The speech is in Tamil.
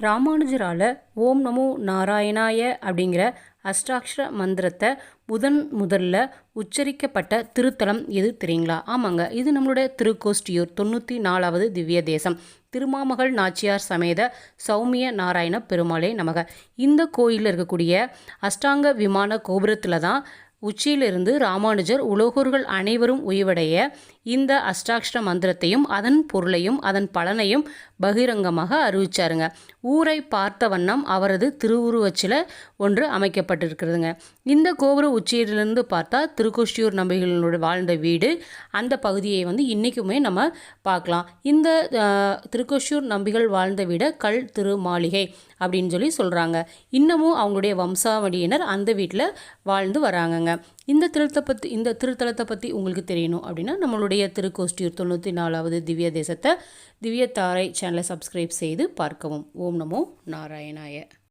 ராமானுஜரால் ஓம் நமோ நாராயணாய அப்படிங்கிற அஷ்டாட்சர மந்திரத்தை முதல்ல உச்சரிக்கப்பட்ட திருத்தலம் எது தெரியுங்களா? ஆமாங்க, இது நம்மளுடைய திருக்கோஷ்டியூர் 94வது திவ்ய தேசம் திருமாமகள் நாச்சியார் சமேத சௌமிய நாராயண பெருமாளே நமக. இந்த கோயிலில் இருக்கக்கூடிய அஷ்டாங்க விமான கோபுரத்தில் தான் உச்சியிலிருந்து ராமானுஜர் உலோகர்கள் அனைவரும் உய்வடைய இந்த அஷ்டாட்சர மந்திரத்தையும் அதன் பொருளையும் அதன் பலனையும் பகிரங்கமாக அறிவிச்சாருங்க. ஊரை பார்த்த வண்ணம் அவரது திருவுருவச்சில ஒன்று அமைக்கப்பட்டிருக்கிறதுங்க. இந்த கோபுர உச்சியிலிருந்து பார்த்தா திருக்கோஷ்டியூர் நம்பிகளோட வாழ்ந்த வீடு, அந்த பகுதியை இன்றைக்குமே நம்ம பார்க்கலாம். இந்த திருக்கோஷ்டியூர் நம்பிகள் வாழ்ந்த வீடை கல் திரு மாளிகை அப்படின்னு சொல்கிறாங்க. இன்னமும் அவங்களுடைய வம்சாவளியினர் அந்த வீட்டில் வாழ்ந்து வராங்கங்க. இந்த திருத்தலத்தை பற்றி உங்களுக்கு தெரியணும் அப்படின்னா நம்மளுடைய திருக்கோஷ்டியூர் 94வது திவ்ய தேசத்தை திவ்ய தாரை சேனலை சப்ஸ்கிரைப் செய்து பார்க்கவும். ஓம் நமோ நாராயணாய.